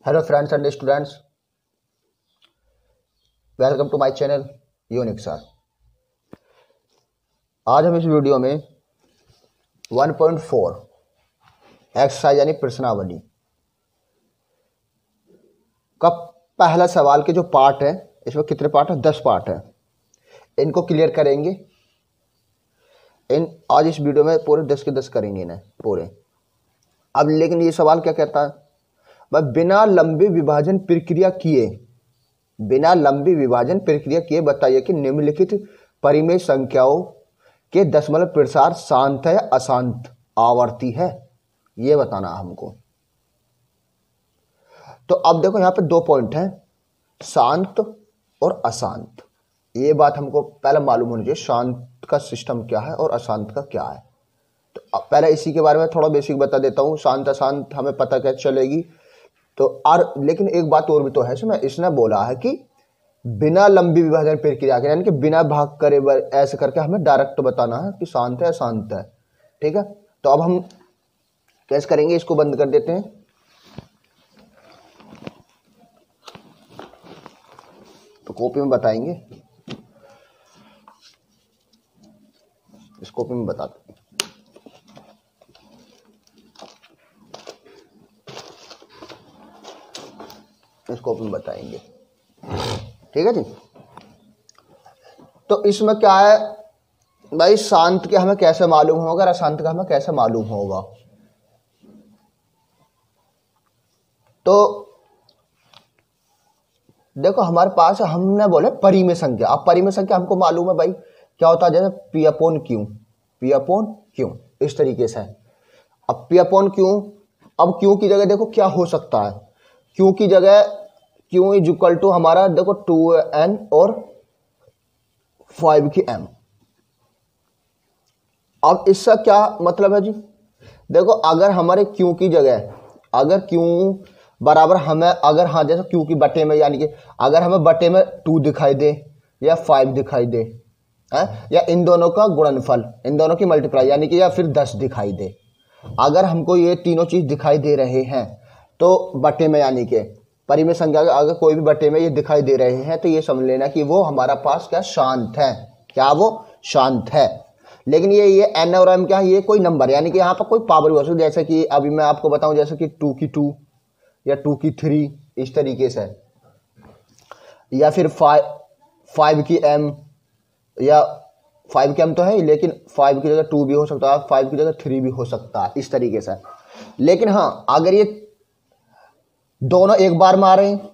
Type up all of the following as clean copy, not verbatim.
Hello friends and students, welcome to my channel Unique Sir. आज हम इस video में 1.4 एक्सरसाइज यानी प्रश्नावली का पहला सवाल के जो पार्ट है, इसमें कितने पार्ट है? 10 पार्ट है। इनको क्लियर करेंगे। आज इस वीडियो में पूरे 10 के 10 करेंगे इन्हें पूरे। अब लेकिन ये सवाल क्या कहता है? वह बिना लंबी विभाजन प्रक्रिया किए बताइए कि निम्नलिखित परिमेय संख्याओं के दशमलव प्रसार शांत है या अशांत आवर्ती है, ये बताना हमको। तो अब देखो यहाँ पे 2 पॉइंट हैं, शांत और अशांत। ये बात हमको पहले मालूम होनी चाहिए, शांत का सिस्टम क्या है और अशांत का क्या है। तो पहले इसी के बारे में थोड़ा बेसिक बता देता हूँ। शांत अशांत हमें पता क्या चलेगी। तो और लेकिन एक बात और भी तो है इसमें। इसने बोला है कि बिना लंबी विभाजन प्रक्रिया के, यानी कि बिना भाग करे ऐसे करके हमें डायरेक्ट बताना है कि शांत है अशांत है। ठीक है, तो अब हम कैसे करेंगे? इसको बंद कर देते हैं। तो कॉपी में बताएंगे, इस कॉपी में बताते हैं। इस कॉपी में बताएंगे, ठीक है जी। तो इसमें क्या है भाई, शांत के हमें कैसे मालूम होगा और अशांत का हमें कैसे मालूम होगा? तो देखो हमारे पास हमने बोले परिमेय संख्या। अब परिमेय संख्या हमको मालूम है भाई क्या होता है, जैसे पी अपॉन क्यू इस तरीके से है। अब पी अपॉन क्यू, अब क्यू की जगह देखो क्या हो सकता है। क्यू की जगह क्यू इज इक्वल टू हमारा देखो 2n और 5 की m। अब इसका क्या मतलब है जी? देखो अगर हमारे क्यू की जगह, अगर क्यू बराबर हमें, अगर हाँ जैसे क्यू की बटे में, यानी कि अगर हमें बटे में 2 दिखाई दे या 5 दिखाई दे है, या इन दोनों का गुणनफल, इन दोनों की मल्टीप्लाई, यानी कि या फिर 10 दिखाई दे, अगर हमको ये तीनों चीज दिखाई दे रहे हैं तो बटे में, यानी कि परिमेय संख्या अगर कोई भी बटे में ये दिखाई दे रहे हैं तो ये समझ लेना कि वो हमारा पास क्या शांत है। क्या वो शांत है? लेकिन ये n और m क्या है? ये कोई नंबर, यानी कि यहाँ पर कोई पावर हो सकती है। जैसे कि अभी मैं आपको बताऊं, जैसे कि 2 की 2 या 2 की 3 इस तरीके से, या फिर 5 की m, या 5 की m तो है, लेकिन 5 की जगह 2 भी हो सकता है, 5 की जगह 3 भी हो सकता है, इस तरीके से। लेकिन हाँ अगर ये दोनों एक बार में आ रहे हैं,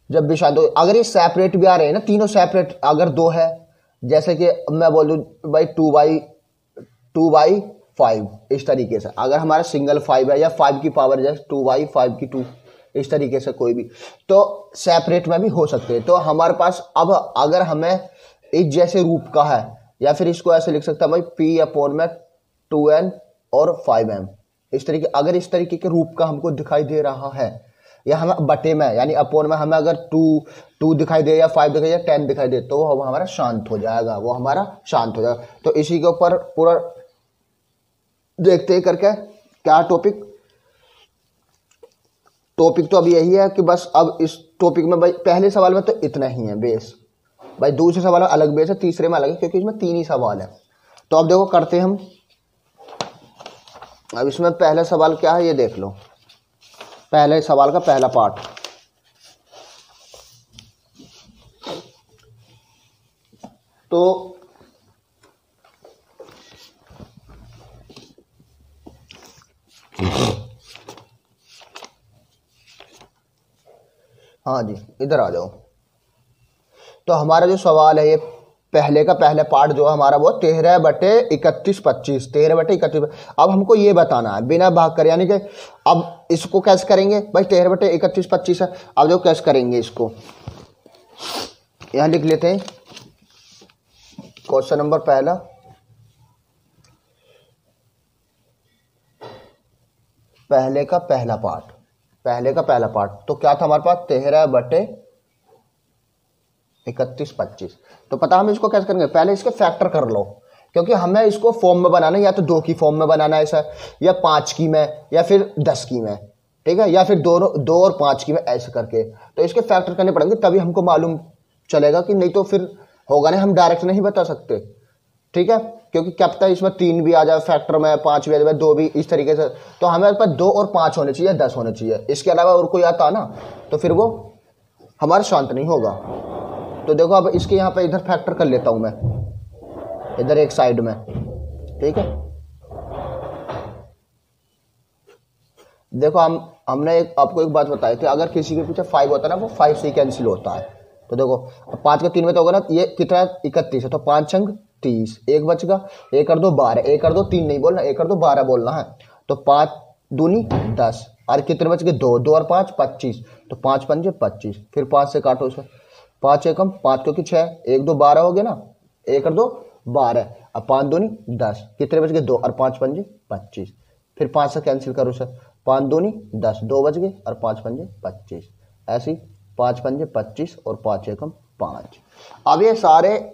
जब भी शायद अगर ये सेपरेट भी आ रहे हैं ना, तीनों सेपरेट अगर 2 है, जैसे कि मैं बोल दूं भाई 2/5 इस तरीके से, अगर हमारा सिंगल 5 है, या 5 की पावर जैसे 2/5 की 2 इस तरीके से कोई भी, तो सेपरेट में भी हो सकते हैं। तो हमारे पास अब अगर हमें इस जैसे रूप का है, या फिर इसको ऐसे लिख सकता है भाई p अपॉन में 2n और 5m इस तरीके, अगर इस तरीके के रूप का हमको दिखाई दे रहा है, या हमें बटे में यानी अपोन में हमें अगर 2 दिखाई दे या 5 दिखाई दे या 10 दिखाई दे, तो वो हमारा शांत हो जाएगा, वो हमारा शांत हो जाएगा। तो इसी के ऊपर पूरा देखते हैं करके क्या टॉपिक तो अब यही है कि बस अब इस टॉपिक में भाई पहले सवाल में तो इतना ही है बेस भाई, दूसरे सवाल में अलग बेस है, तीसरे में अलग है, क्योंकि इसमें 3 ही सवाल है। तो अब देखो करते हम। अब इसमें पहला सवाल क्या है ये देख लो, पहले सवाल का पहला पार्ट। तो हाँ जी, इधर आ जाओ। तो हमारा जो सवाल है ये पहले का पहला पार्ट जो है हमारा, वो 13/31/25 13/31। अब हमको ये बताना है बिना भाग कर, यानी कि अब इसको कैसे करेंगे भाई? 13/31/25 है। अब जो कैसे करेंगे इसको, यहां लिख लेते हैं क्वेश्चन नंबर पहला। पहले का पहला पार्ट तो क्या था हमारे पास? 13/31/25। तो पता हम इसको कैसे करेंगे? पहले इसके फैक्टर कर लो, क्योंकि हमें इसको फॉर्म में बनाना है, या तो 2 की फॉर्म में बनाना है ऐसा, या 5 की में, या फिर 10 की में। ठीक है, या फिर दोनों 2 और 5 की में ऐसे करके, तो इसके फैक्टर करने पड़ेंगे तभी हमको मालूम चलेगा कि नहीं तो फिर होगा नहीं, हम डायरेक्ट नहीं बता सकते। ठीक है, क्योंकि क्या पता इसमें 3 भी आ जाए फैक्टर में, 5 भी आ जाए, 2 भी, इस तरीके से। तो हमारे पास 2 और 5 होने चाहिए, 10 होने चाहिए, इसके अलावा और कोई आता ना तो फिर वो हमारा शांत नहीं होगा। तो देखो अब इसके यहाँ पे इधर फैक्टर कर लेता हूं मैं, इधर एक साइड में। ठीक है, देखो हमने आपको एक बात बताई थी, अगर किसी के पीछे 5 होता है ना, वो 5 से कैंसिल होता है। तो देखो 5 का 3 में तो होगा ना, ये कितना 31 है, तो 5 छंग 30, एक बच गया, 1 कर 2 12, 1 कर 2 3 नहीं बोलना, 1 कर 2 12 बोलना है। तो 5 दूनी 10, और कितने बच गए 2, 2 और 5 25, तो 5 पंजे 25, फिर 5 से काटो इसे, 5 एकम 5 क्योंकि 6, 1 2 12 हो गया ना, 1 कर 2 12, अब 5 दूनी 10, कितने बच गए 2 और 5 पंजे 25, फिर 5 से कैंसिल करो इसे, 5 दूनी 10, 2 बच गए और 5 पंजे 25, ऐसे ही 5 पंजे 25 और 5 एकम 5। अब ये सारे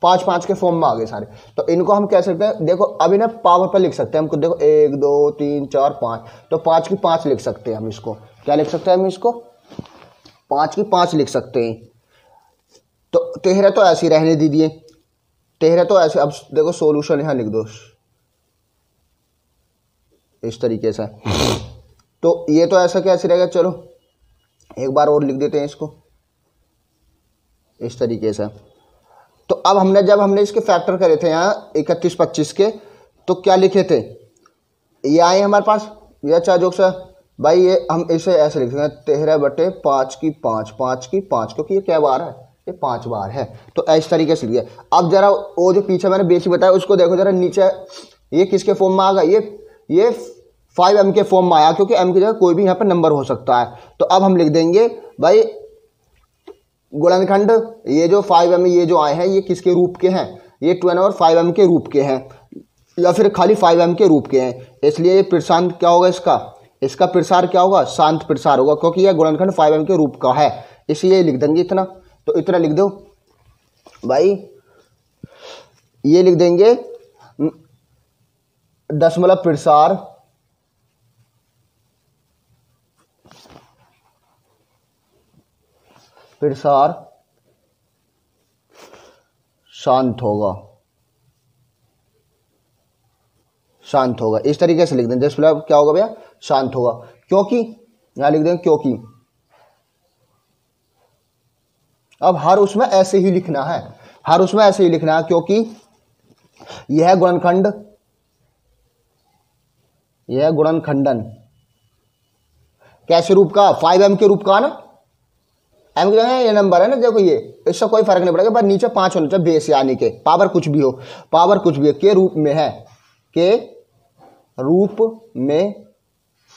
5 5 के फॉर्म में आ गए सारे, तो इनको हम कह सकते हैं, देखो अब इन्हें पावर पर लिख सकते हैं हम, देखो 1 2 3 4 5, तो 5 की 5 लिख सकते हैं हम इसको, क्या लिख सकते हैं हम इसको, 5 की 5 लिख सकते हैं। तो 13 तो ऐसे ही रहने दीजिए, 13 तो ऐसे, अब देखो सॉल्यूशन यहाँ लिख दो इस तरीके से, तो ये तो ऐसा कैसे रहेगा, चलो एक बार और लिख देते हैं इसको इस तरीके से। तो अब जब हमने इसके फैक्टर करे थे यहाँ 31 25 के, तो क्या लिखे थे, ये आए हमारे पास, ये अच्छा जोक सा भाई, ये हम इसे ऐसे लिख सकते हैं 13 बटे 5 की 5, 5 की 5, क्योंकि ये क्या बार है, ये 5 बार है, तो इस तरीके से लिखे। अब जरा वो जो पीछे मैंने बेसिक बताया उसको देखो जरा, नीचे ये किसके फॉर्म में आ गया, ये 5m के फॉर्म में आया, क्योंकि m की जगह कोई भी यहाँ पर नंबर हो सकता है। तो अब हम लिख देंगे भाई गुणनखंड, ये जो 5m ये जो आए हैं ये किसके रूप के हैं, ये 2n और 5m के रूप के हैं, या फिर खाली 5m के रूप के हैं, इसलिए ये प्रसार क्या होगा, इसका प्रसार क्या होगा, शांत प्रसार होगा, क्योंकि यह गुणनखंड 5m के रूप का है, इसलिए लिख देंगे इतना। तो इतना लिख दो भाई, ये लिख देंगे दशमलव प्रसार शांत होगा, इस तरीके से लिख दें, दशमलव क्या होगा भैया, शांत होगा, क्योंकि यहां लिख दें क्योंकि, अब हर उसमें ऐसे ही लिखना है, क्योंकि यह गुणनखंडन कैसे रूप का, 5m के रूप का ना, m की जगह ये नंबर है ना, देखो ये, इससे कोई फर्क नहीं पड़ेगा, बस नीचे 5 होना चाहिए बेस, यानी के पावर कुछ भी हो, के रूप में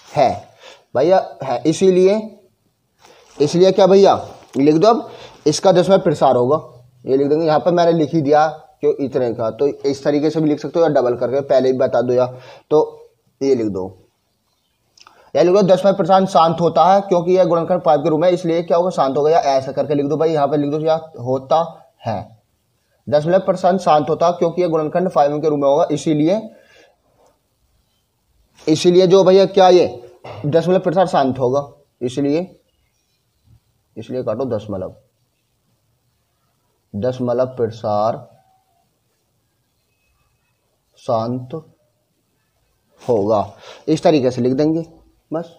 है भैया, है, इसीलिए क्या भैया लिख दो, अब इसका दशमलव प्रसार होगा, ये लिख देंगे, यहाँ पर मैंने लिख ही दिया क्यों इतने का, तो इस तरीके से भी लिख सकते हो या डबल करके, पहले भी बता दो, या तो ये लिख दो, या लिख दो दशमलव प्रसार शांत होता है, क्योंकि यह गुणनखंड 5 के रूप में, इसलिए क्या होगा, शांत होगा, या ऐसा करके लिख दो भाई, यहाँ पे लिख दो या होता है, दशमलव प्रसार शांत होता है क्योंकि यह गुणनखंड 5m के रूप में होगा, इसीलिए जो भैया क्या ये दशमलव प्रसार शांत होगा, इसलिए काटो दशमलव प्रसार शांत होगा, इस तरीके से लिख देंगे, बस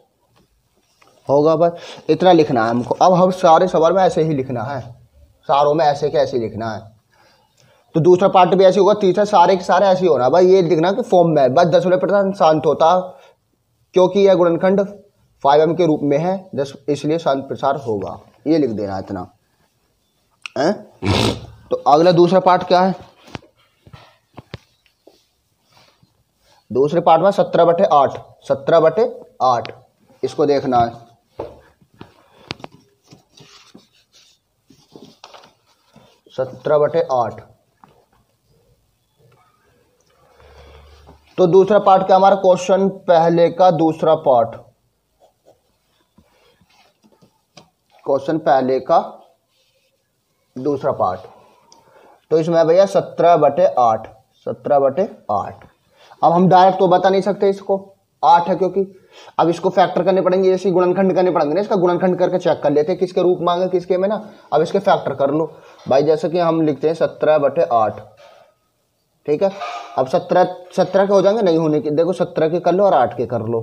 होगा, बस इतना लिखना है हमको। अब हम सारे सवाल में ऐसे ही लिखना है, सारों में ऐसे कैसे लिखना है, तो दूसरा पार्ट भी ऐसे होगा, तीसरा सारे के सारे ऐसे ही होना भाई, ये लिखना कि फॉर्म में बस दशमलव प्रसार शांत होता क्योंकि यह गुणनखंड 5m के रूप में है, इसलिए शांत प्रसार होगा, ये लिख देना इतना है। तो अगला दूसरा पार्ट क्या है, दूसरे पार्ट में 17/8 इसको देखना है, 17/8। तो दूसरा पार्ट क्या हमारा, क्वेश्चन पहले का दूसरा पार्ट, तो इसमें भैया 17/8। अब हम डायरेक्ट तो बता नहीं सकते इसको, 8 है, क्योंकि अब इसको फैक्टर करने पड़ेंगे, जैसे गुणनखंड करने पड़ेंगे ना, इसका गुणनखंड करके चेक कर लेते हैं किसके रूप मांगे किसके में ना। अब इसके फैक्टर कर लो भाई, जैसे कि हम लिखते हैं 17/8, ठीक है। अब 17 के हो जाएंगे, नहीं होने के, देखो 17 के कर लो और 8 के कर लो,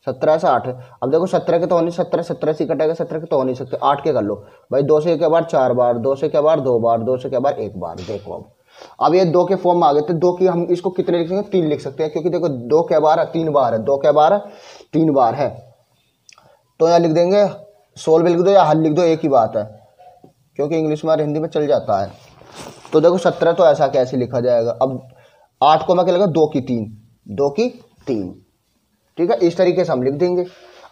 17 से 8 है। अब देखो 17 के तो हो नहीं, 17 से कटेगा, 17 के तो हो नहीं सकते, 8 के कर लो भाई। 2 से एक बार 4 बार, 2 से क्या बार 2 बार, 2 से क्या बार 1 बार। देखो अब ये 2 के फॉर्म में आ गए थे। 2 की हम इसको कितने लिख सकते हैं, 3 लिख सकते हैं, क्योंकि देखो 2 के बार है 3 बार है, 2 के बार है 3 बार है। तो यहाँ लिख देंगे सोल्व लिख दो या हल लिख दो, एक ही बात है, क्योंकि इंग्लिश में और हिंदी में चल जाता है। तो देखो 17 तो ऐसा कैसे लिखा जाएगा। अब 8 को मैं क्या लगा, 2 की 3, 2 की 3, ठीक है। इस तरीके से हम लिख देंगे।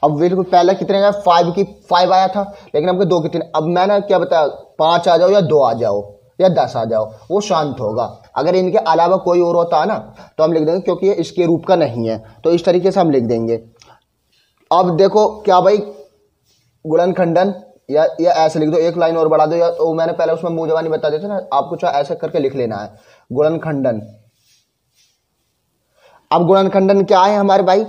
अब बिल्कुल पहले कितने का 5 आया था, लेकिन हमको 2 की 3। अब मैंने क्या बताया, 5 आ जाओ या 2 आ जाओ या 10 आ जाओ, वो शांत होगा। अगर इनके अलावा कोई और होता है ना तो हम लिख देंगे, क्योंकि ये इसके रूप का नहीं है, तो इस तरीके से हम लिख देंगे। अब देखो क्या भाई, गुणनखंडन या ऐसे लिख दो, एक लाइन और बढ़ा दो, या तो मैंने पहले उसमें मुंह जबानी बता देते ना, आपको चाहे ऐसे करके लिख लेना है गुणनखंडन। अब गुणनखंडन क्या है हमारे भाई,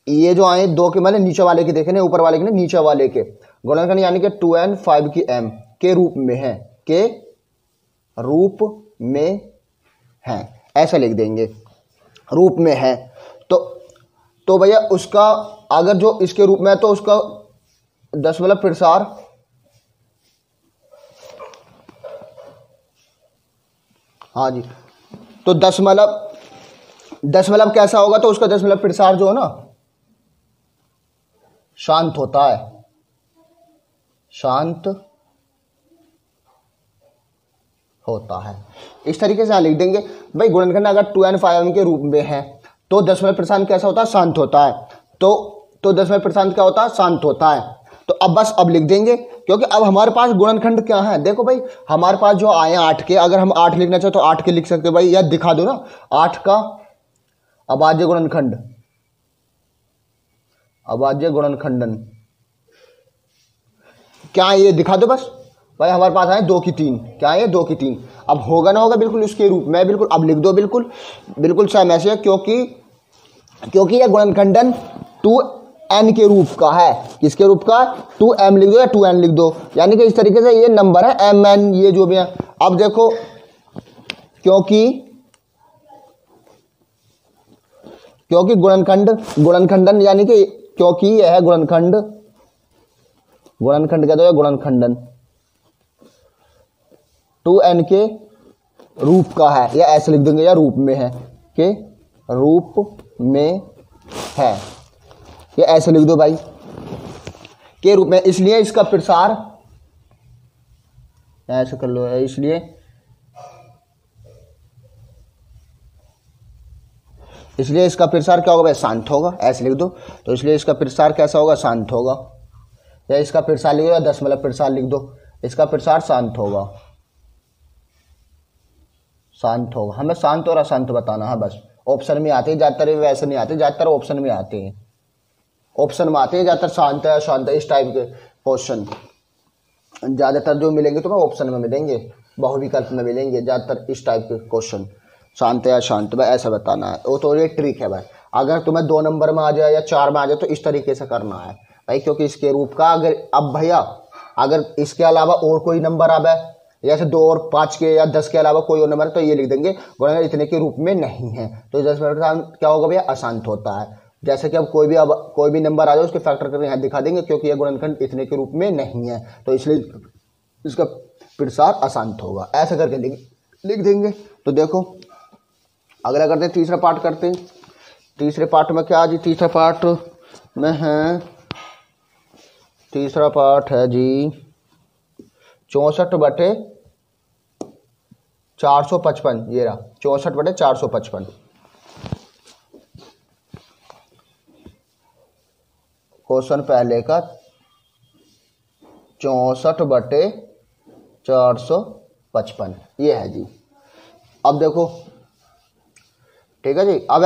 ये जो आए 2 के मैंने नीचे वाले के देखे ना, ऊपर वाले के नहीं, नीचे वाले के गुणनखंड, यानी कि 2n 5 की m के रूप में है, के रूप में है, ऐसा लिख देंगे, रूप में है। तो भैया उसका अगर जो इसके रूप में है तो उसका दशमलव प्रसार हाँ जी, तो दशमलव कैसा होगा, तो उसका दशमलव प्रसार जो है ना शांत होता है, शांत होता है। इस तरीके से लिख देंगे भाई, गुणनखंड अगर 2n 5m के रूप में है तो दशमलव प्रसार कैसा होता है, शांत होता है। तो दशमलव प्रसार क्या होता है, शांत होता है। तो अब बस अब लिख देंगे, क्योंकि अब हमारे पास गुणनखंड क्या है, देखो भाई हमारे पास जो आए 8 के, अगर हम 8 लिखना चाहे तो 8 के लिख सकते भाई, या दिखा दो ना 8 का अभाज्य गुणनखंड, अभाज्य गुणनखंडन क्या है ये दिखा दो बस भाई। हमारे पास आए 2 की 3, क्या है 2 की 3। अब होगा ना होगा बिल्कुल उसके रूप में, बिल्कुल अब लिख दो, बिल्कुल सेम ऐसे, क्योंकि यह गुणनखंडन 2n के रूप का है। किसके रूप का, 2m लिख दो या 2n लिख दो, यानी कि इस तरीके से ये नंबर है mn, ये जो भी है। अब देखो क्योंकि गुणनखंडन यानी कि क्योंकि यह है गुणनखंड कह दो या गुणनखंडन 2n के रूप का है, या ऐसे लिख देंगे, या रूप में है, के रूप में है, ये ऐसे लिख दो भाई, के रूप में। इसलिए इसका प्रसार ऐसे कर लो, इसलिए इसका प्रसार क्या होगा भाई, शांत होगा, ऐसे लिख दो। तो इसलिए इसका प्रसार कैसा होगा, शांत होगा, या इसका प्रसार लिख दो या दशमलव प्रसार लिख दो, इसका प्रसार शांत होगा, शांत होगा। हमें शांत और अशांत बताना है बस। ऑप्शन में आते हैं ज्यादातर, वैसे नहीं आते, ज्यादातर ऑप्शन में आते हैं, ऑप्शन में आते हैं ज्यादातर, शांत है अशांत है, इस टाइप के क्वेश्चन ज्यादातर जो मिलेंगे तुम्हें ऑप्शन में मिलेंगे, बहुविकल्प में मिलेंगे, ज्यादातर इस टाइप के क्वेश्चन, शांत है अशांत में ऐसा बताना है। वो तो ये ट्रिक है भाई, अगर तुम्हें 2 नंबर में आ जाए या 4 में आ जाए तो इस तरीके से करना है भाई, क्योंकि इसके रूप का अगर अब भैया अगर इसके अलावा और कोई नंबर आवे, जैसे 2 और 5 के या 10 के अलावा कोई और नंबर है, तो ये लिख देंगे गुणनखंड इतने के रूप में नहीं है, तो 10% क्या होगा भैया, अशांत होता है। जैसे कि अब कोई भी नंबर आ जाए उसके फैक्टर करके यहाँ दिखा देंगे, क्योंकि यह गुणनखंड इतने के रूप में नहीं है, तो इसलिए इसका प्रसार अशांत होगा, ऐसा करके लिख देंगे। तो देखो अगला करते हैं, तीसरा पार्ट करते हैं। तीसरे पार्ट में क्या जी, तीसरा पार्ट है जी 64/455, ये रहा 64/455। क्वेश्चन पहले का 64/455 ये है जी। अब देखो ठीक है जी, अब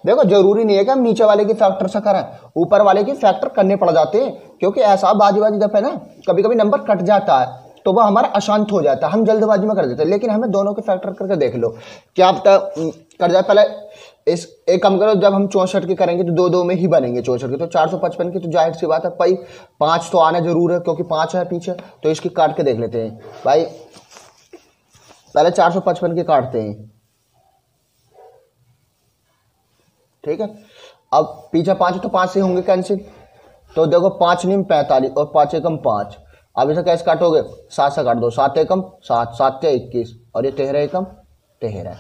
देखो जरूरी नहीं है कि हम नीचे वाले की फैक्टर से करें, ऊपर वाले की फैक्टर करने पड़ जाते हैं, क्योंकि ऐसा बाजी दफे ना कभी कभी नंबर कट जाता है तो वह हमारा अशांत हो जाता है, हम जल्दबाजी में कर देते हैं। लेकिन हमें दोनों के फैक्टर करके देख लो क्या पता कट जाए। पहले इस एक काम करो, जब हम 64 के करेंगे तो दो दो में ही बनेंगे 64 के, तो 455 की तो जाहिर सी बात है भाई 5 तो आना जरूर है क्योंकि 5 है पीछे, तो इसकी काट के देख लेते हैं भाई। पहले 455 के काटते हैं, ठीक है। अब पीछे 5 तो 5 से होंगे कैंसिल, तो देखो 5 नीम 45 और 5 एकम 5। अब इसे कैसे काटोगे, 7 से काट दो, 7 एकम 7, 7 के 21 और ये 13 एकम 13।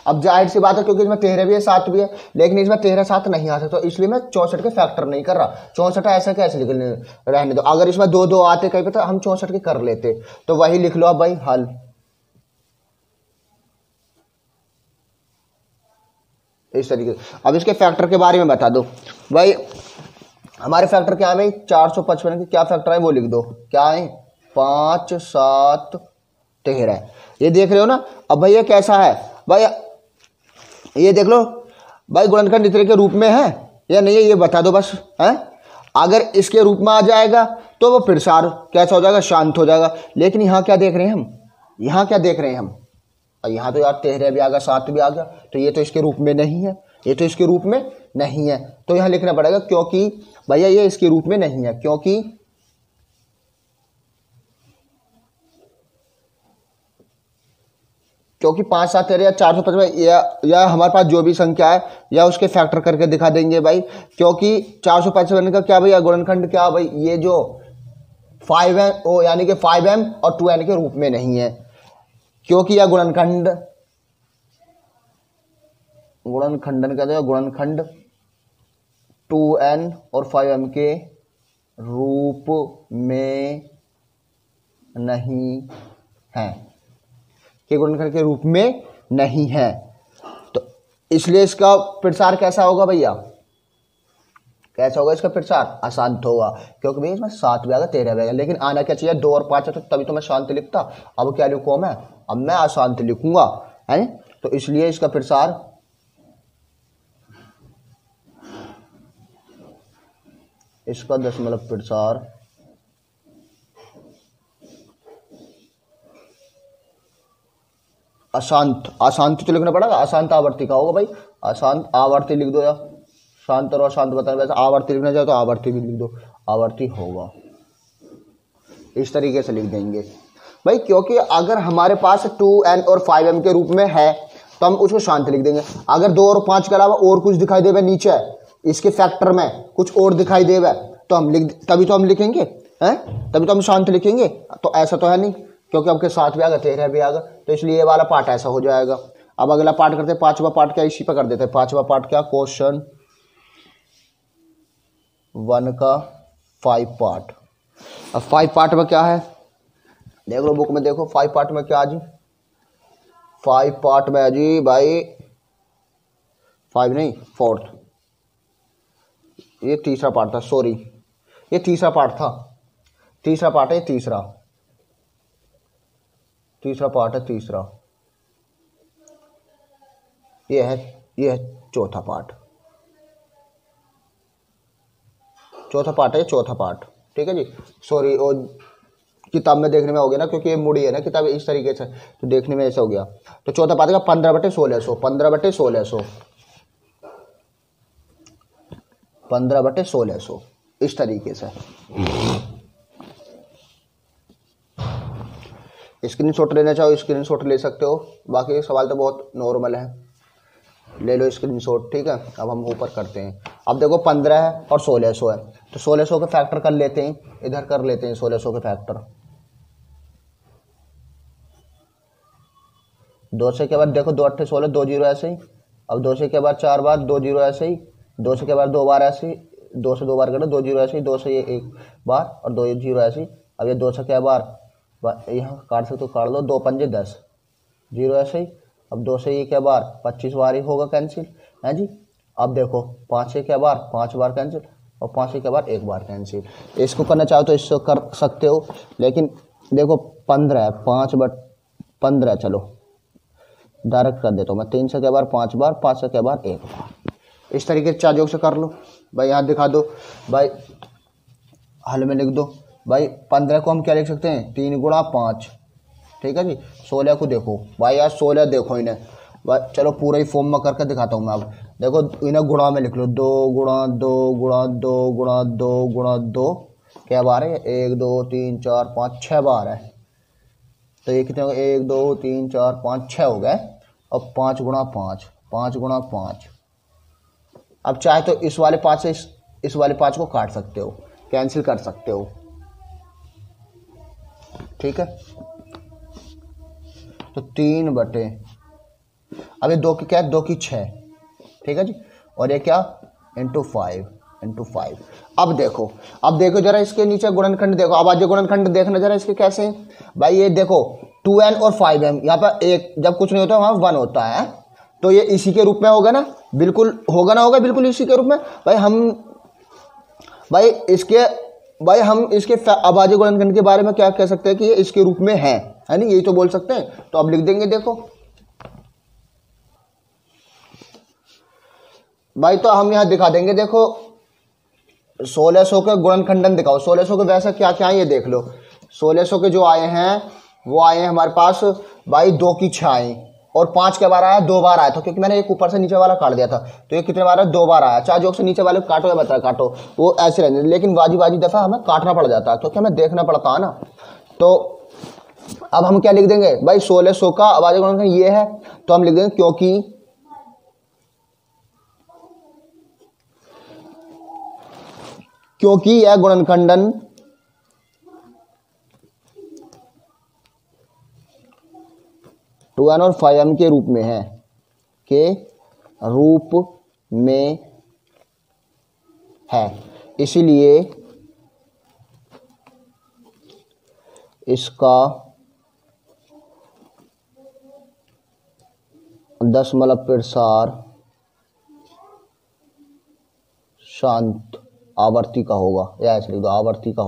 अब जाहिर सी बात है क्योंकि इसमें 13 भी है 7 भी है, लेकिन इसमें 13 7 नहीं आ सकता, तो इसलिए मैं 64 के फैक्टर नहीं कर रहा। 64 ऐसा कैसे लिखने रहने दो, अगर इसमें दो दो आते कहीं पे तो हम 64 के कर लेते, तो वही लिख लो अब भाई हल। इस तरीके से अब इसके फैक्टर के बारे में बता दो भाई। हमारे फैक्टर क्या है भाई, 455 के क्या फैक्टर है वो लिख दो, क्या है 5 7 13, ये देख रहे हो ना। अब भाई ये कैसा है भाई, ये देख लो भाई गुणनखंड इतने के रूप में है या नहीं है ये बता दो बस, है। अगर इसके रूप में आ जाएगा तो वो प्रसार कैसा हो जाएगा, शांत हो जाएगा। लेकिन यहाँ क्या देख रहे हैं हम, यहाँ क्या देख रहे हैं हम, यहाँ तो यार 13 भी आ गया 7 भी आ गया, तो ये तो इसके रूप में नहीं है, ये तो इसके रूप में नहीं है, तो यहाँ लिखना पड़ेगा क्योंकि भैया ये इसके रूप में नहीं है, क्योंकि 5 7 13 या 455 या हमारे पास जो भी संख्या है या उसके फैक्टर करके दिखा देंगे भाई। क्योंकि 455 का क्या भैया गुणनखंड क्या भाई, ये जो 5m यानी कि 5m और 2n के रूप में नहीं है, क्योंकि यह गुणनखंडन कहते हैं, गुणनखंड 2n और 5m के रूप में नहीं है, के गुणनखंड के रूप में नहीं है, तो इसलिए इसका प्रसार कैसा होगा भैया, कैसा होगा इसका प्रसार, अशांत होगा। क्योंकि भैया इसमें 7 भी आएगा 13 भी आएगा, लेकिन आना क्या चाहिए 2 और 5 है, तो तभी तो मैं शांत लिखता। अब क्या लिखूँ मैं, अब मैं अशांत लिखूंगा, है। तो इसलिए इसका प्रसार इसका दशमलव प्रसार अशांत, अशांत तो लिखना पड़ेगा, अशांत आवर्ती का होगा भाई, अशांत आवर्ती लिख दो, या शांत और अशांत बताना, वैसे आवर्ती लिखना चाहे तो आवर्ती भी लिख दो, आवर्ती होगा, इस तरीके से लिख देंगे भाई। क्योंकि अगर हमारे पास 2n और 5m के रूप में है तो हम उसको शांत लिख देंगे। अगर 2 और 5 के अलावा और कुछ दिखाई देगा नीचे इसके फैक्टर में कुछ और दिखाई देगा तो हम तभी तो हम लिखेंगे, हैं, तभी तो हम शांत लिखेंगे। तो ऐसा तो है नहीं, क्योंकि आपके 7 भी आ गया 13 भी आ गया, तो इसलिए ये वाला पार्ट ऐसा हो जाएगा। अब अगला पार्ट करते हैं, 5वां पार्ट क्या, इसी पर कर देते हैं। 5वां पार्ट क्या, क्वेश्चन 1 का 5 पार्ट। अब 5 पार्ट में क्या है देख लो, बुक में देखो 5 पार्ट में क्या है जी, 5 पार्ट में है जी भाई, 5 नहीं 4th, ये तीसरा पार्ट था, सॉरी ये तीसरा पार्ट था, तीसरा पार्ट है, तीसरा पार्ट है, तीसरा ये है चौथा पार्ट, चौथा पार्ट है, चौथा पार्ट, ठीक है जी। सॉरी और किताब में देखने में हो गया ना, क्योंकि ये मुड़ी है ना किताब इस तरीके से, तो देखने में ऐसा हो गया। तो चौथा पार्ट का 15/1600, 15/1600, 15/1600 इस तरीके से। स्क्रीनशॉट लेना चाहो स्क्रीनशॉट ले सकते हो, बाकी सवाल तो बहुत नॉर्मल है, ले लो स्क्रीनशॉट, ठीक है। अब हम ऊपर करते हैं। अब देखो 15 है और 1600 है, तो 1600 के फैक्टर कर लेते हैं, इधर कर लेते हैं 1600 के फैक्टर। 2 से के बाद देखो 2 8 16, 2 0 ऐसे ही। अब 2 से के बाद 4 बार, 2 0 ऐसे ही। 2 से के बाद 2 बार ऐसे ही, 2 से 2 बार करो, 2 0 ऐसे ही। 2 से ये 1 बार और 2 0 ऐसे ही। अब ये 2 से के बार यहाँ काट सकते तो काट दो, 2 पंजे 10, 0 ऐसे ही। अब 2 से ये के बार 25 बार ही होगा कैंसिल, है जी। अब देखो 5 से के बार 5 बार कैंसिल और 5 से के बार 1 बार कैंसिल। इसको करना चाहो तो इसको कर सकते हो, लेकिन देखो 15 है, 5/15, चलो डायरेक्ट कर देता हूँ मैं। 3 से के बार 5 बार, 5 से के बार 1 बार, इस तरीके से 4 योग से कर लो भाई। यहाँ दिखा दो भाई, हल में लिख दो भाई। 15 को हम क्या लिख सकते हैं, 3 × 5, ठीक है जी। 16 को देखो भाई, यार 16 देखो इन्हें, चलो पूरा ही फॉर्म में करके दिखाता हूँ मैं। अब देखो इन्हें गुणा में लिख लो, 2 × 2 × 2 × 2 × 2 क्या बार है, 1 2 3 4 5 6 बार है। तो ये कितने हो गए, 1 2 3 4 5 6 हो गए। अब 5 × 5, 5 × 5। अब चाहे तो इस वाले 5 से इस वाले 5 को काट सकते हो, कैंसिल कर सकते हो, ठीक है। तो 3 बटे, अब ये 2 की क्या है, 2 की 6, ठीक है जी। और ये क्या, × 5। अब देखो जरा इसके नीचे गुणनखंड देखो। अब आज गुणनखंड देखना जरा इसके कैसे हैं भाई। ये देखो 2n और 5m, यहाँ पर एक जब कुछ नहीं होता वहां 1 होता है, तो ये इसी के रूप में होगा ना, बिल्कुल होगा ना, होगा बिल्कुल इसी के रूप में। भाई हम इसके अभाज्य गुणनखंड के बारे में क्या कह सकते हैं कि ये इसके रूप में है नहीं, यही तो बोल सकते हैं। तो अब लिख देंगे, देखो भाई, तो हम यहां दिखा देंगे, देखो 1600 के गुणनखंडन दिखाओ। 1600 के वैसे क्या क्या है ये देख लो। 1600 के जो आए हैं वो आए हैं हमारे पास भाई 2 की 6 आई, और 5 के बार आया, 2 बार आया था, क्योंकि मैंने एक ऊपर से नीचे वाला काट दिया था। तो ये कितने बार है, 2 बार आया। चाहे जोक से नीचे वाले काटो या बता काटो, वो ऐसे रहने, लेकिन बाजी दफा हमें काटना पड़ जाता है, क्योंकि हमें देखना पड़ता है ना। तो अब हम क्या लिख देंगे भाई, 1600 का अभाज्य गुणनखंड ये है, तो हम लिख देंगे क्योंकि यह गुणनखंडन टू एन और 5m के रूप में है, इसीलिए इसका दशमलव प्रसार शांत आवर्ती का होगा, या ऐसे लिख दो, आवर्ती का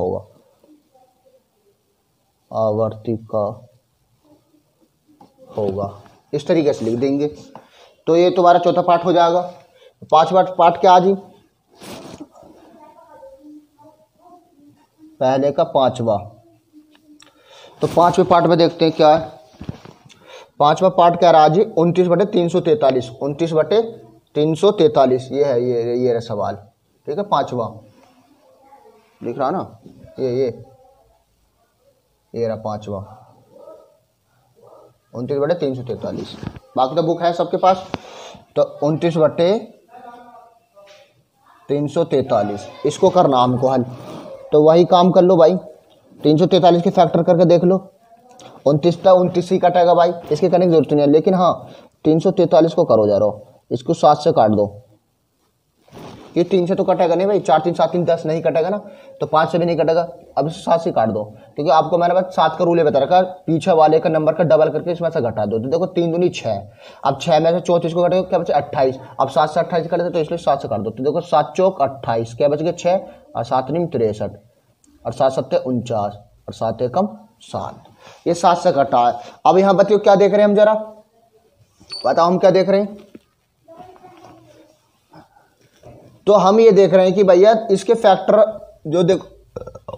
होगा, इस तरीके से लिख देंगे। तो ये तुम्हारा चौथा पार्ट हो जाएगा। पांचवा पार्ट क्या जी, पहले का पांचवा। तो पांचवें पार्ट में देखते हैं क्या है। पांचवा पार्ट क्या रहा जी, 29/343, 29/343, ये है, ये रहा सवाल, ठीक है। पांचवा दिख रहा ना, ये रहा पांचवा, 29/343। बाकी तो बुक है सबके पास। तो 29/343, इसको करना हमको हल। तो वही काम कर लो भाई, 343 के फैक्टर करके देख लो। 29 ही कटेगा भाई, इसके करने की जरूरत नहीं है, लेकिन हाँ 343 को करो जरा, इसको 7 से काट दो। ये 3 से तो कटेगा नहीं भाई, 4 3 7 3 10 नहीं कटेगा ना, तो 5 से भी नहीं कटेगा। अब इसे 7 से काट दो, क्योंकि आपको मैंने बस 7 का रूल बता रखा, पीछे वाले का नंबर का डबल करके इसमें से घटा दो। तो देखो 3 दूनी 6, अब 6 में से 34 को कटेगा, क्या बचे 28। अब 7 से 28 कटे तो इसलिए 7 से काट दो। तो देखो 7 चौक 28, क्या बच गया 6, और 7 × 63, और 7 7 49, और 7 एकम 7। ये 7 से घटा है। अब यहाँ बताओ क्या देख रहे हैं हम, जरा बताओ हम क्या देख रहे हैं। तो हम ये देख रहे हैं कि भैया इसके फैक्टर जो देखो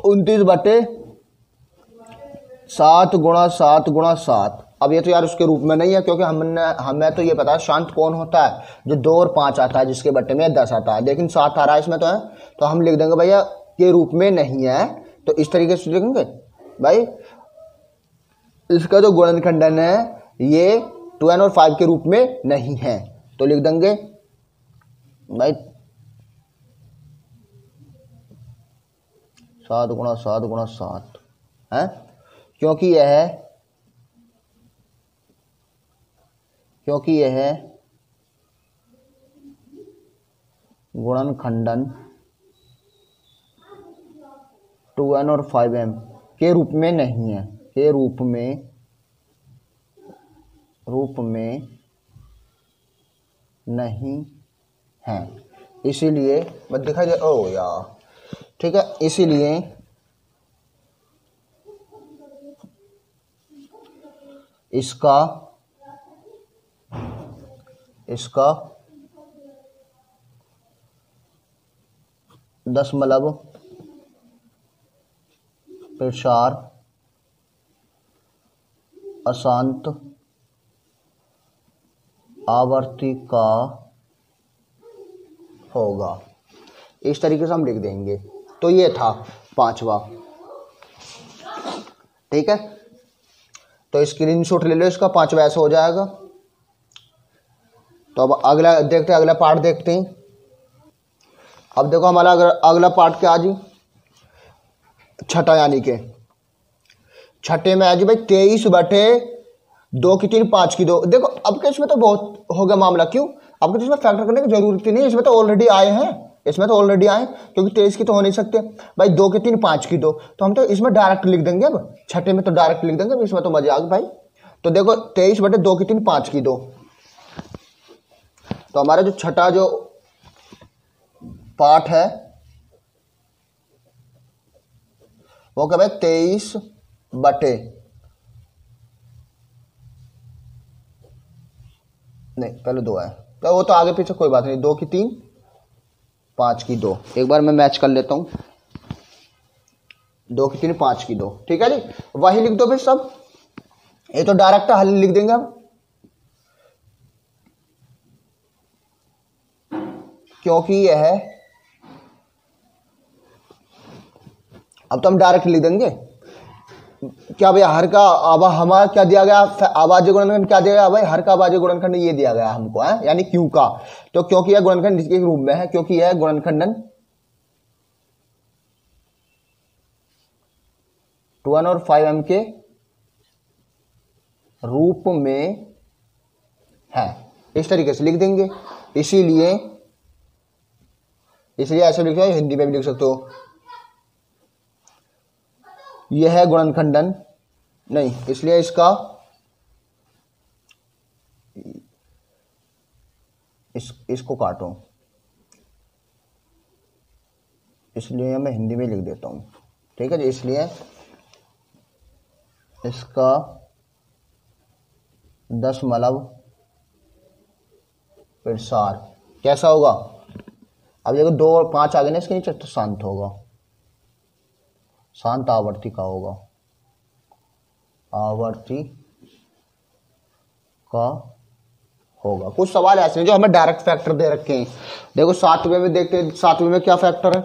29/7 × 7 × 7। अब ये तो यार उसके रूप में नहीं है, क्योंकि हमें तो ये पता है शांत कौन होता है, जो 2 और 5 आता है, जिसके बट्टे में 10 आता है, लेकिन 7 आ रहा है इसमें तो है। तो हम लिख देंगे भैया के रूप में नहीं है। तो इस तरीके से लिखेंगे भाई, इसका जो गुणनखंडन है ये 2n और 5 के रूप में नहीं है। तो लिख देंगे भाई 7 × 7 × 7 है, क्योंकि यह गुणनखंडन 2n और 5m के रूप में नहीं है, के रूप में नहीं है। इसीलिए मत दिखाई दे, ओ यार, ठीक है, इसीलिए इसका दशमलव प्रसार अशांत आवर्ती का होगा। इस तरीके से हम लिख देंगे। तो ये था पांचवा। ठीक है, तो स्क्रीनशॉट ले लो इसका, पांचवा ऐसे हो जाएगा। तो अब अगला देखते हैं, अगला पार्ट देखते हैं। अब देखो हमारा अगला पार्ट क्या जी, छठा, यानी के छठे में आज भाई 23/2 की 3 5 की 2। देखो अब के इसमें तो बहुत हो गया मामला, क्यों अब के इसमें फैक्टर करने की जरूरत ही नहीं, इसमें तो ऑलरेडी आए हैं, इसमें तो ऑलरेडी आए, क्योंकि 23 की तो हो नहीं सकते भाई, 2 की 3 5 की 2, तो हम तो इसमें डायरेक्ट लिख देंगे। अब छठे में तो डायरेक्ट लिख देंगे, इसमें तो मजे आ गए भाई। तो देखो 23/2 की 3 5 की 2। तो हमारा जो छठा जो पार्ट है वो क्या भाई 23 बटे, नहीं पहले 2 है, तो वो तो आगे पीछे कोई बात नहीं, 2 की 3 5 की 2। एक बार मैं मैच कर लेता हूं, 2 की 3 5 की 2। ठीक है जी, वही लिख दो फिर सब, ये तो डायरेक्ट हल लिख देंगे हम, क्योंकि यह है, अब तो हम डायरेक्ट लिख देंगे क्या भैया, हर का अब हमारा क्या दिया गया, आवाज गुणनखंड क्या दिया गया भाई, हर का आवाज गुणनखंड ये दिया गया हमको है, यानी क्यू का। तो क्योंकि यह गुणनखंड इसके रूप में है, क्योंकि यह गुणनखंडन 2n और 5m के रूप में है, इस तरीके से लिख देंगे। इसीलिए ऐसे लिख सकते हो, हिंदी में भी लिख सकते हो, यह है गुणनखंडन, नहीं इसलिए इसका इसको काटो, इसलिए मैं हिंदी में लिख देता हूं। ठीक है जी, इसलिए इसका 10 कैसा होगा, अब देखो 2 और 5 आ गए ना इसके नीचे, तो शांत होगा, शांत आवर्ती का होगा, आवर्ती का होगा। कुछ सवाल ऐसे हैं जो हमें डायरेक्ट फैक्टर दे रखे हैं। देखो 7वें में देखते हैं, 7वें में क्या फैक्टर है,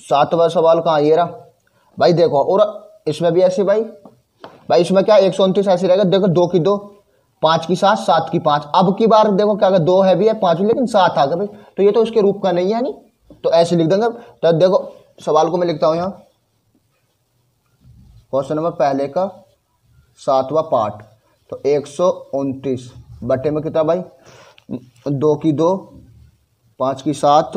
7वां सवाल कहाँ, ये रहा भाई। देखो और इसमें भी ऐसे भाई इसमें क्या 129 ऐसे रहेगा। देखो 2 की 2 5 की 7 7 की 5। अब की बार देखो क्या 2 है भी है 5 भी, लेकिन 7 आ गया भाई, तो ये तो उसके रूप का नहीं है, नहीं तो ऐसे लिख देंगे। तो देखो सवाल को मैं लिखता हूं यहां, क्वेश्चन नंबर पहले का 7वां पार्ट। तो 129 बटे में कितना भाई, 2 की 2 5 की 7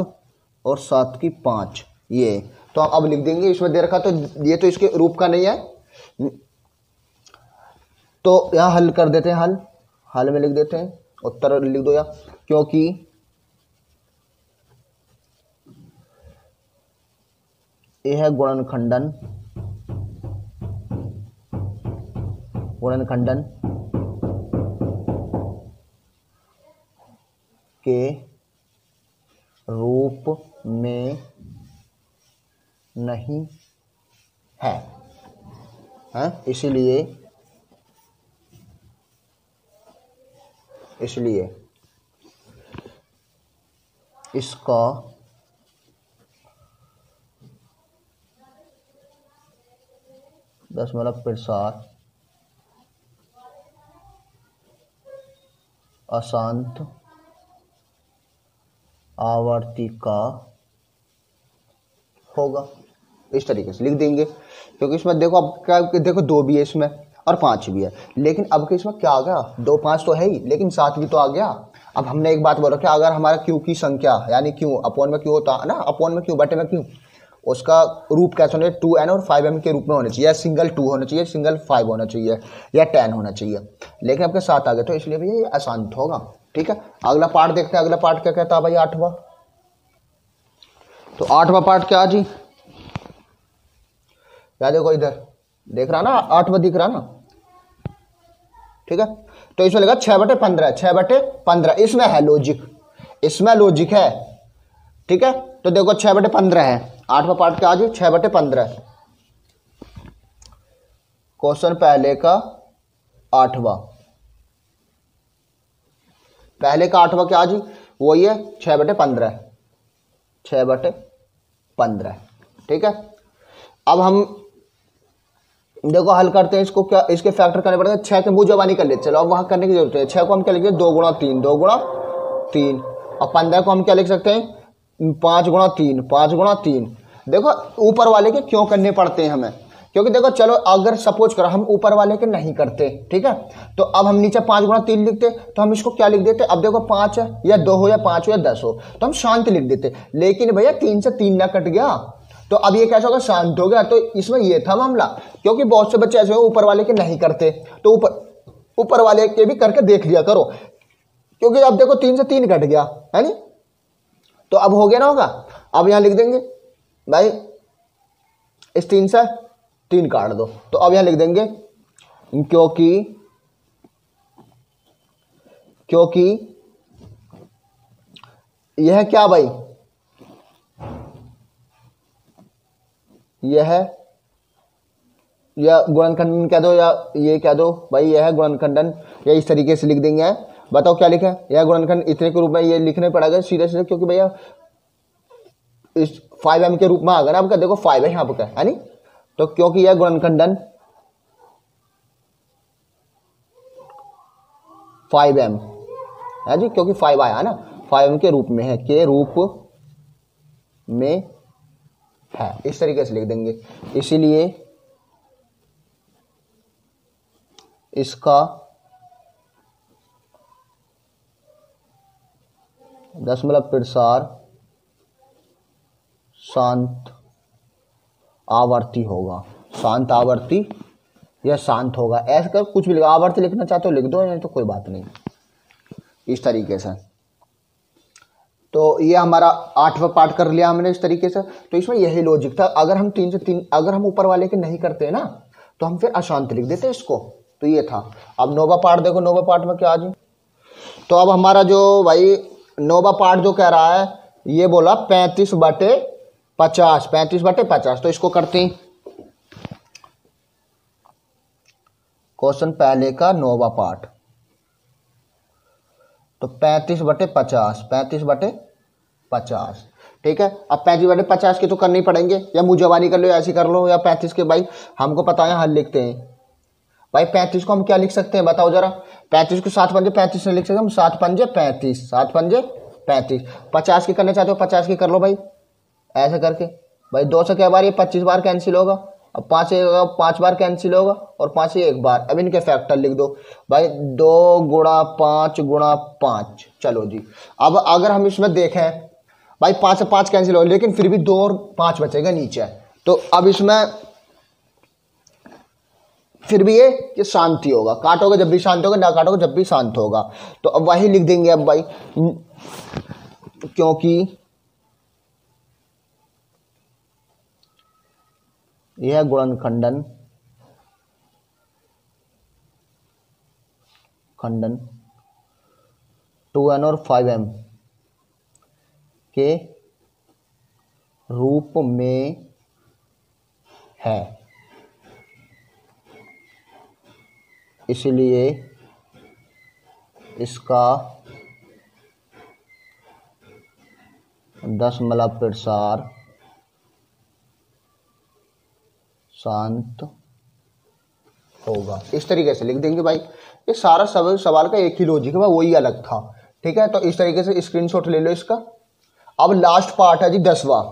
और 7 की 5, ये तो हम अब लिख देंगे। इसमें दे रखा तो ये तो इसके रूप का नहीं है, तो यहां हल कर देते हैं, हल में लिख देते हैं, उत्तर लिख दो या, क्योंकि यह है गुणनखंडन के रूप में नहीं है, इसलिए इसका 10 अशांत आवर्ती का होगा। इस तरीके से लिख देंगे, क्योंकि इसमें देखो अब क्या, देखो 2 भी है इसमें और 5 भी है, लेकिन अब के इसमें क्या आ गया, 2 5 तो है ही, लेकिन 7 भी तो आ गया। अब हमने एक बात बोला कि अगर हमारा क्यू की संख्या, यानी क्यू अपॉन में क्यू होता है ना, अपॉन में क्यू बटे में क्यू, उसका रूप कैसे होना चाहिए, 2n और 5m के रूप में होना चाहिए, या सिंगल 2 होना चाहिए, सिंगल 5 होना चाहिए, या 10 होना चाहिए, लेकिन आपके 7 आ गए, तो इसलिए भैया ये अशांत होगा। ठीक है, अगला पार्ट देखते हैं, अगला पार्ट क्या कहता है भाई, 8वां। तो 8वां पार्ट क्या जी, क्या देखो इधर देख रहा ना, 8वां दिख रहा ना। ठीक है, तो इसमें लगा 6/15, 6/15, इसमें है लॉजिक, है। ठीक है, तो देखो 6/15 है, 8वां पार्ट क्या जी 6/15, क्वेश्चन पहले का 8वां। पहले का 8वां क्या जी, वही है 6/15, 6/15। ठीक है, अब हम देखो हल करते हैं इसको, क्या इसके फैक्टर करने पड़ेगा, 6 के मुंह जबानी कर लेते, चलो अब वहां करने की जरूरत है। 6 को हम क्या लिखते हैं, 2 गुणा 3, 2 गुणा 3। और 15 को हम क्या लिख सकते हैं, 5 गुणा 3, 5 गुणा 3। देखो ऊपर वाले के क्यों करने पड़ते हैं हमें, क्योंकि देखो चलो अगर सपोज करो हम ऊपर वाले के नहीं करते, ठीक है, तो अब हम नीचे 5 गुणा 3 लिखते, तो हम इसको क्या लिख देते, अब देखो 5 या 2 हो या 5 हो या 10 हो तो हम शांत लिख देते, लेकिन भैया 3 से 3 ना कट गया तो अब ये कैसा होगा, शांत हो गया। तो इसमें ये था मामला, क्योंकि बहुत से बच्चे ऐसे ऊपर वाले के नहीं करते, तो ऊपर वाले के भी करके देख लिया करो, क्योंकि अब देखो 3 से 3 कट गया है नी, तो अब हो गया ना होगा। अब यहां लिख देंगे भाई इस 3 से 3 काट दो, तो अब यहां लिख देंगे क्योंकि यह क्या भाई, यह या गुणनखंडन कह दो या ये कह दो भाई, यह है गुणनखंडन, या इस तरीके से लिख देंगे। बताओ क्या लिखे, यह गुणनखंड इतने के रूप में ये लिखने पड़ेगा सीधे सीधे, क्योंकि भैया इस 5m के रूप में आ गया ना आपका, देखो 5 है यहाँ पर है नी, तो क्योंकि यह गुणनखंडन 5m है जी, क्योंकि 5 आया ना, 5m के रूप में है, के रूप में है, इस तरीके से लिख देंगे। इसीलिए इसका 10 प्रसार शांत आवर्ती होगा, शांत आवर्ती या शांत होगा, ऐसा कर कुछ भी लिखो, आवर्ती लिखना चाहते हो लिख दो, नहीं तो कोई बात नहीं, इस तरीके से। तो ये हमारा 8वां पार्ट कर लिया हमने इस तरीके से। तो इसमें यही लॉजिक था, अगर हम 3 से 3 अगर हम ऊपर वाले के नहीं करते ना तो हम फिर अशांत लिख देते इसको, तो ये था। अब 9वां पार्ट देखो, 9वां पार्ट में क्या आ जी, तो अब हमारा जो भाई 9वां पार्ट जो कह रहा है, ये बोला 35/50, 35/50, तो इसको करते हैं क्वेश्चन पहले का 9वां पार्ट, तो 35/50, 35/50, ठीक है। अब 35/50 के तो करने ही पड़ेंगे, या मुँह जबानी कर लो या ऐसी कर लो, या 35 के भाई हमको पता है हल लिखते हैं भाई। 35 को हम क्या लिख सकते हैं बताओ जरा, 35 को 7 पंजे 35 से लिख सकते हैं हम, 7 पंजे 35, 7 पंजे 35। 50 की करने चाहते हो 50 की कर लो भाई, ऐसे करके भाई 2 से क्या बार, ये 25 बार कैंसिल होगा, अब 5 बार कैंसिल होगा, और 5 एक बार। अब इनके फैक्टर लिख दो भाई, 2 गुणा 5 गुणा 5। चलो जी, अब अगर हम इसमें देखें भाई 5 से 5 कैंसिल हो, लेकिन फिर भी 2 और 5 बचेगा नीचे, तो अब इसमें फिर भी ये शांति होगा, काटोगे जब भी शांत होगा, ना काटोगे जब भी शांत होगा। तो अब वही लिख देंगे अब भाई, क्योंकि यह गुणनखंडन खंडन 2n और 5m के रूप में है, इसलिए इसका 10 प्रसार शांत होगा, इस तरीके से लिख देंगे भाई। ये सारा सवाल का एक ही लॉजिक है, वही अलग था, ठीक है। तो इस तरीके से स्क्रीनशॉट ले लो इसका। अब लास्ट पार्ट है जी 10वां,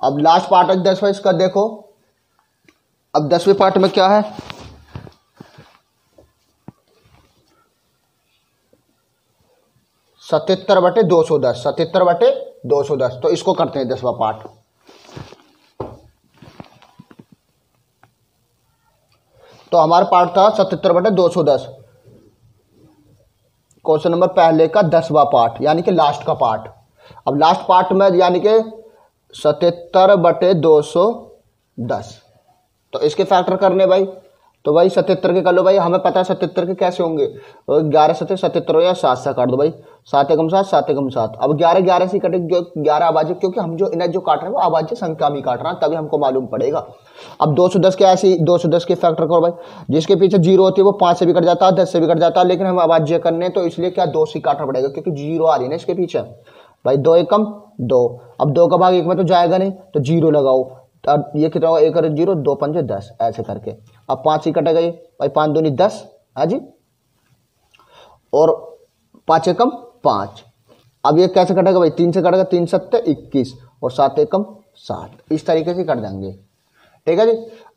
अब लास्ट पार्ट है 10वां इसका, देखो अब 10वें पार्ट में क्या है, 77/210, 77/210, तो इसको करते हैं 10वां पार्ट। तो हमारा पार्ट था 77/210, क्वेश्चन नंबर पहले का 10वां पार्ट, यानी कि लास्ट का पार्ट। अब लास्ट पार्ट में यानी कि 77/210, तो इसके फैक्टर करने भाई, तो भाई 77 के कर लो भाई, हमें पता है 77 के कैसे होंगे, 11 7 77 हो या 7 से काट दो भाई, 7 एकम 7 7 एकम 7। अब 11 11 से कटे, 11 आवाजें, क्योंकि हम जो इन्हें जो काट रहे हैं वो आवाजें संख्या में काट रहे हैं, तभी हमको मालूम पड़ेगा। अब 210 के ऐसे 210 के फैक्टर करो भाई, जिसके पीछे 0 होती है वो 5 से भी कट जाता है, 10 से भी कट जाता है, लेकिन हम आवाजें करने तो इसलिए क्या 2 से काटना पड़ेगा, क्योंकि 0 आ रही है ना इसके पीछे भाई। 2 एकम 2, अब 2 का भाग 1 में तो जाएगा नहीं, तो 0 लगाओ। अब ये कितना होगा, 1 और 0 2 पंजे 10 ऐसे करके। अब 5 ही कटेगा ये भाई, 5 दूनी 10 है जी, और 5 एकम 5। अब ये कैसे कटेगा भाई, 3 से कटेगा, 3 7 21 और 7 एकम 7, इस तरीके से कट जाएंगे। ठीक है जी।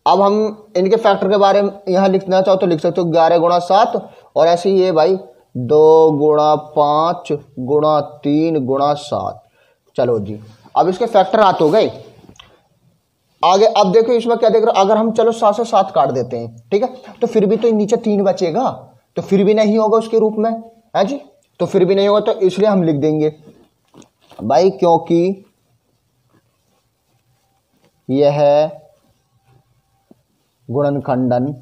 अब हम इनके फैक्टर के बारे में यहाँ लिखना चाहो तो लिख सकते हो 11 गुणा 7, और ऐसे ही ये भाई 2 गुणा 5 गुणा 3 गुणा 7। चलो जी, अब इसके फैक्टर हाथ हो गए। आगे अब देखो इसमें क्या देख रहे हो, अगर हम चलो 7 से 7 काट देते हैं, ठीक है, तो फिर भी तो नीचे 3 बचेगा, तो फिर भी नहीं होगा उसके रूप में, है जी, तो फिर भी नहीं होगा, तो इसलिए हम लिख देंगे भाई, क्योंकि यह गुणनखंडन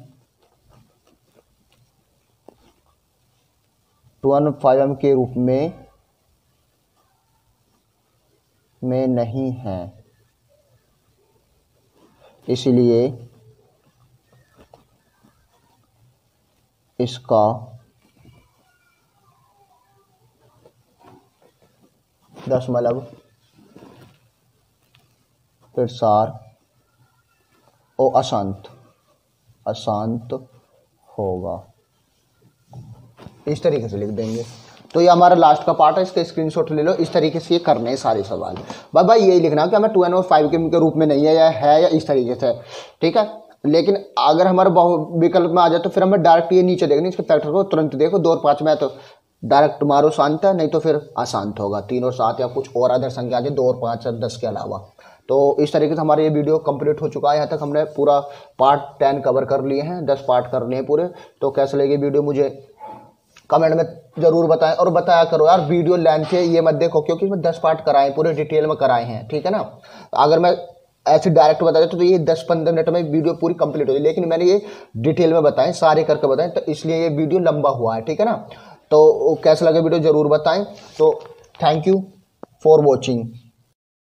215 के रूप में नहीं है, इसलिए इसका दशमलव प्रसार और अशांत होगा, इस तरीके से लिख देंगे। तो ये हमारा लास्ट का पार्ट है, इसके स्क्रीनशॉट ले लो। इस तरीके से ये करने हैं सारे सवाल। भाई यही लिखना कि हमें 2n और 5 के रूप में नहीं है या इस तरीके से, ठीक है। लेकिन अगर हमारे विकल्प में आ जाए तो फिर हमें डायरेक्ट ये नीचे देखना, इसके फैक्टर को तुरंत देखो। 2 और 5 में तो डायरेक्ट मारो शांत है, नहीं तो फिर अशांत होगा। 3 और 7 या कुछ और अदर संख्या आ जाए, 2 और 5 और 10 के अलावा। तो इस तरीके से हमारा ये वीडियो कंप्लीट हो चुका है। यहाँ तक हमने पूरा पार्ट 10 कवर कर लिए हैं, 10 पार्ट कर लिए हैं पूरे। तो कैसे लगे वीडियो मुझे कमेंट में जरूर बताएं, और बताया करो यार, वीडियो लेंथ है ये मत देखो, क्योंकि इसमें 10 पार्ट कराए पूरे डिटेल में कराए हैं, ठीक है ना। अगर मैं ऐसे डायरेक्ट बता देता तो ये 10-15 मिनट में वीडियो पूरी कंप्लीट हो जाए, लेकिन मैंने ये डिटेल में बताएं, सारे करके बताएं, तो इसलिए ये वीडियो लंबा हुआ है, ठीक है ना। तो कैसा लगे वीडियो जरूर बताएं। तो थैंक यू फॉर वॉचिंग।